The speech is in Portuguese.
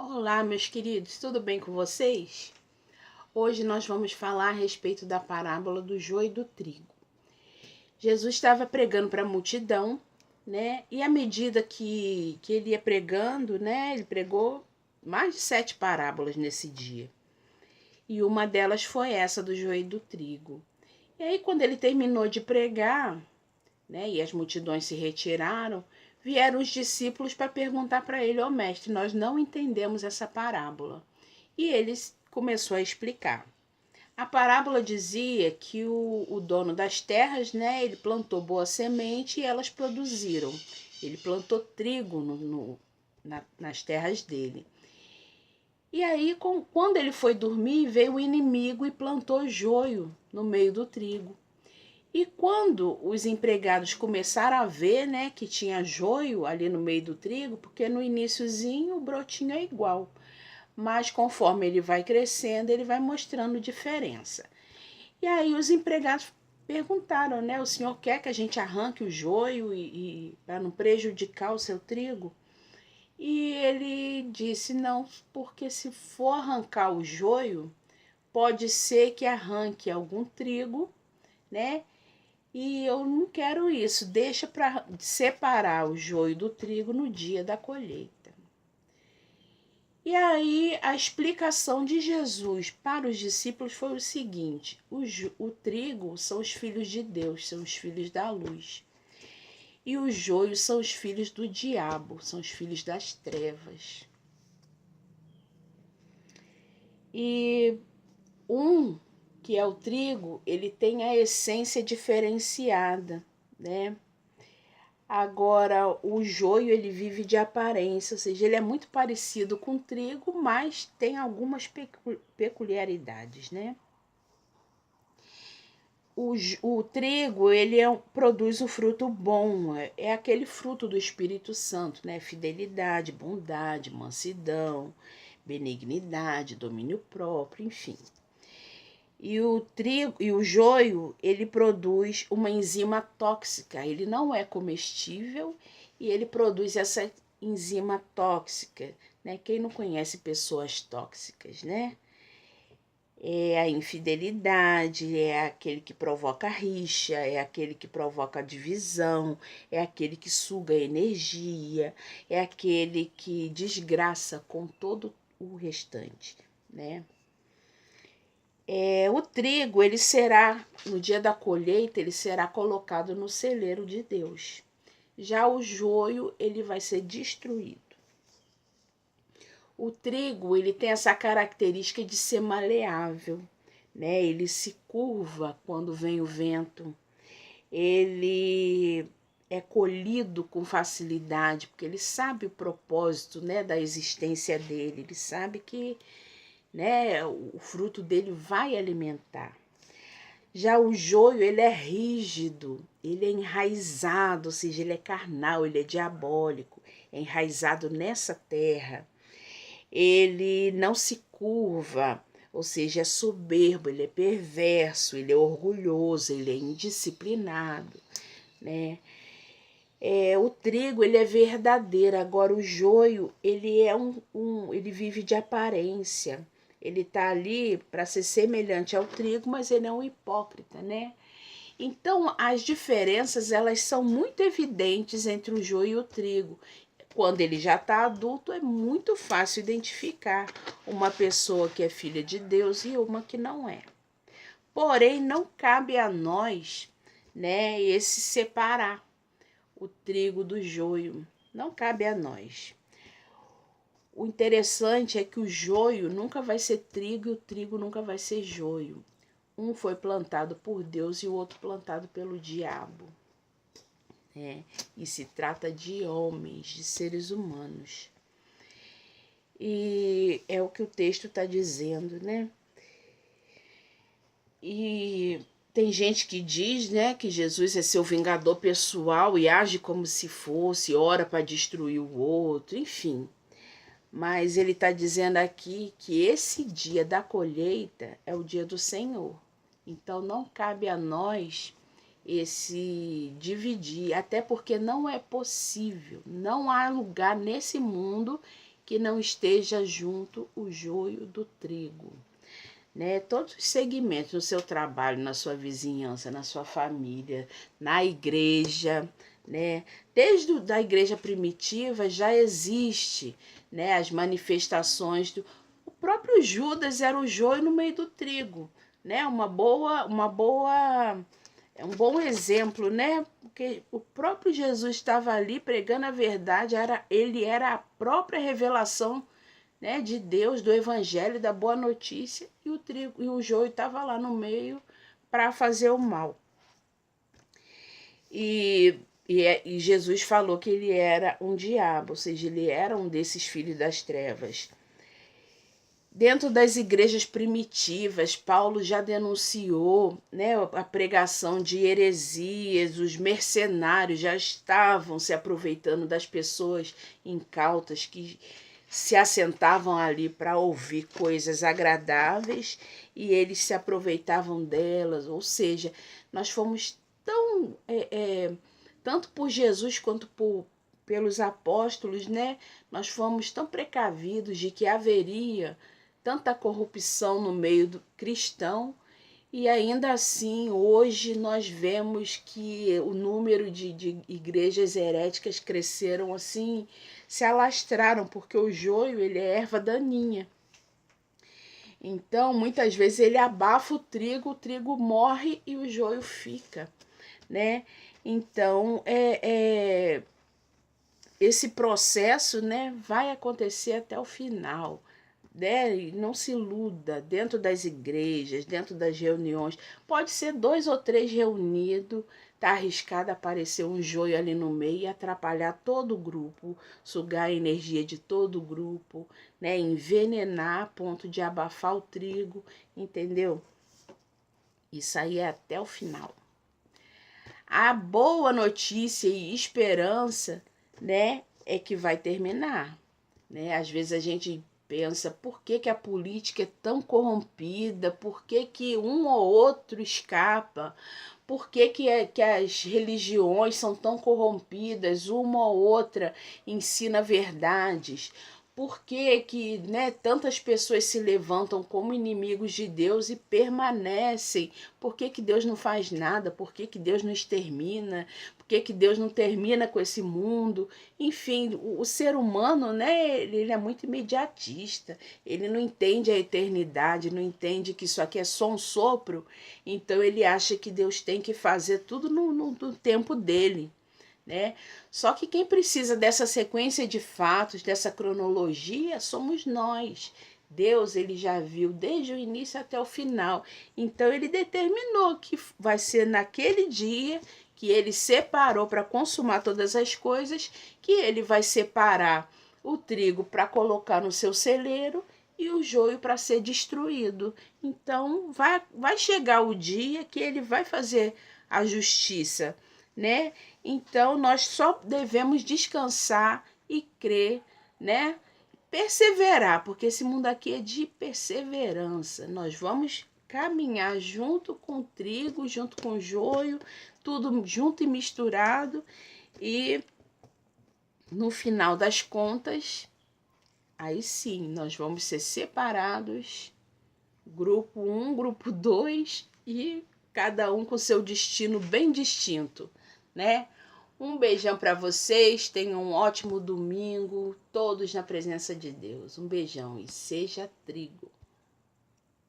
Olá, meus queridos, tudo bem com vocês? Hoje nós vamos falar a respeito da parábola do joio e do trigo. Jesus estava pregando para a multidão, né? E à medida que ele ia pregando, né? Ele pregou mais de 7 parábolas nesse dia. E uma delas foi essa do joio e do trigo. E aí, quando ele terminou de pregar, né? E as multidões se retiraram, vieram os discípulos para perguntar para ele: ó mestre, nós não entendemos essa parábola. E ele começou a explicar. A parábola dizia que o dono das terras, né, ele plantou boa semente e elas produziram. Ele plantou trigo nas terras dele. E aí, quando ele foi dormir, veio o inimigo e plantou joio no meio do trigo. E quando os empregados começaram a ver, né, que tinha joio ali no meio do trigo, porque no iniciozinho o brotinho é igual, mas conforme ele vai crescendo, ele vai mostrando diferença. E aí os empregados perguntaram, né, o senhor quer que a gente arranque o joio e para não prejudicar o seu trigo? E ele disse, não, porque se for arrancar o joio, pode ser que arranque algum trigo, né? E eu não quero isso, deixa para separar o joio do trigo no dia da colheita. E aí a explicação de Jesus para os discípulos foi o seguinte: o trigo são os filhos de Deus, são os filhos da luz. E os joios são os filhos do diabo, são os filhos das trevas. E um, que é o trigo, ele tem a essência diferenciada, né? Agora, o joio, ele vive de aparência, ou seja, ele é muito parecido com o trigo, mas tem algumas peculiaridades, né? O trigo, produz o fruto bom, é aquele fruto do Espírito Santo, né? Fidelidade, bondade, mansidão, benignidade, domínio próprio, enfim. E o trigo e o joio, ele produz uma enzima tóxica, ele não é comestível e ele produz essa enzima tóxica, né? Quem não conhece pessoas tóxicas, né? É a infidelidade, é aquele que provoca rixa, é aquele que provoca divisão, é aquele que suga energia, é aquele que desgraça com todo o restante, né? O trigo, ele será, no dia da colheita, ele será colocado no celeiro de Deus. Já o joio, ele vai ser destruído. O trigo, ele tem essa característica de ser maleável, né? Ele se curva quando vem o vento. Ele é colhido com facilidade, porque ele sabe o propósito, né, da existência dele. Ele sabe que, né, o fruto dele vai alimentar. Já o joio, ele é rígido, ele é enraizado, ou seja, ele é carnal, ele é diabólico, é enraizado nessa terra. Ele não se curva, ou seja, é soberbo, ele é perverso, ele é orgulhoso, ele é indisciplinado, né? O trigo, ele é verdadeiro, agora o joio, ele é ele vive de aparência. Ele tá ali para ser semelhante ao trigo, mas ele é um hipócrita, né? Então, as diferenças, elas são muito evidentes entre o joio e o trigo. Quando ele já está adulto, é muito fácil identificar uma pessoa que é filha de Deus e uma que não é. Porém, não cabe a nós, né, esse separar o trigo do joio. Não cabe a nós. O interessante é que o joio nunca vai ser trigo e o trigo nunca vai ser joio. Um foi plantado por Deus e o outro plantado pelo diabo. E se trata de homens, de seres humanos. E é o que o texto está dizendo, né? E tem gente que diz, né, que Jesus é seu vingador pessoal e age como se fosse, ora para destruir o outro, enfim. Mas ele está dizendo aqui que esse dia da colheita é o dia do Senhor. Então não cabe a nós esse dividir, até porque não é possível, não há lugar nesse mundo que não esteja junto o joio do trigo. Né? Todos os segmentos no seu trabalho, na sua vizinhança, na sua família, na igreja, né? Desde a igreja primitiva já existe, né, as manifestações do o próprio Judas era o joio no meio do trigo, né? É um bom exemplo, né? Porque o próprio Jesus estava ali pregando a verdade, ele era a própria revelação, né, de Deus, do evangelho, da boa notícia, e o trigo e o joio estava lá no meio para fazer o mal. E Jesus falou que ele era um diabo, ou seja, ele era um desses filhos das trevas. Dentro das igrejas primitivas, Paulo já denunciou, né, a pregação de heresias, os mercenários já estavam se aproveitando das pessoas incautas que se assentavam ali para ouvir coisas agradáveis e eles se aproveitavam delas. Ou seja, nós fomos tão, tanto por Jesus quanto pelos apóstolos, né, nós fomos tão precavidos de que haveria tanta corrupção no meio do cristão, e ainda assim hoje nós vemos que o número de igrejas heréticas cresceram assim, se alastraram, porque o joio ele é erva daninha. Então muitas vezes ele abafa o trigo morre e o joio fica, né? Então esse processo, né, vai acontecer até o final. Né? Não se iluda, dentro das igrejas, dentro das reuniões, pode ser 2 ou 3 reunidos, tá arriscado aparecer um joio ali no meio e atrapalhar todo o grupo, sugar a energia de todo o grupo, né? Envenenar a ponto de abafar o trigo, entendeu? Isso aí é até o final. A boa notícia e esperança, né, é que vai terminar, né? Às vezes a gente pensa, por que a política é tão corrompida? Por que um ou outro escapa? Por que as religiões são tão corrompidas? Uma ou outra ensina verdades. Por que, né, tantas pessoas se levantam como inimigos de Deus e permanecem? Por que Deus não faz nada? Por que Deus não extermina? Por que Deus não termina com esse mundo? Enfim, o ser humano, né, ele é muito imediatista. Ele não entende a eternidade, não entende que isso aqui é só um sopro. Então ele acha que Deus tem que fazer tudo no tempo dele. Né? Só que quem precisa dessa sequência de fatos, dessa cronologia, somos nós. Deus, ele já viu desde o início até o final. Então ele determinou que vai ser naquele dia que ele separou para consumar todas as coisas, que ele vai separar o trigo para colocar no seu celeiro e o joio para ser destruído. Então vai chegar o dia que ele vai fazer a justiça, né? Então nós só devemos descansar e crer, né? Perseverar, porque esse mundo aqui é de perseverança. Nós vamos caminhar junto com o trigo, junto com o joio, tudo junto e misturado, e no final das contas, aí sim, nós vamos ser separados, grupo 1, grupo 2, e cada um com seu destino bem distinto, né? Um beijão para vocês, tenham um ótimo domingo, todos na presença de Deus. Um beijão e seja trigo.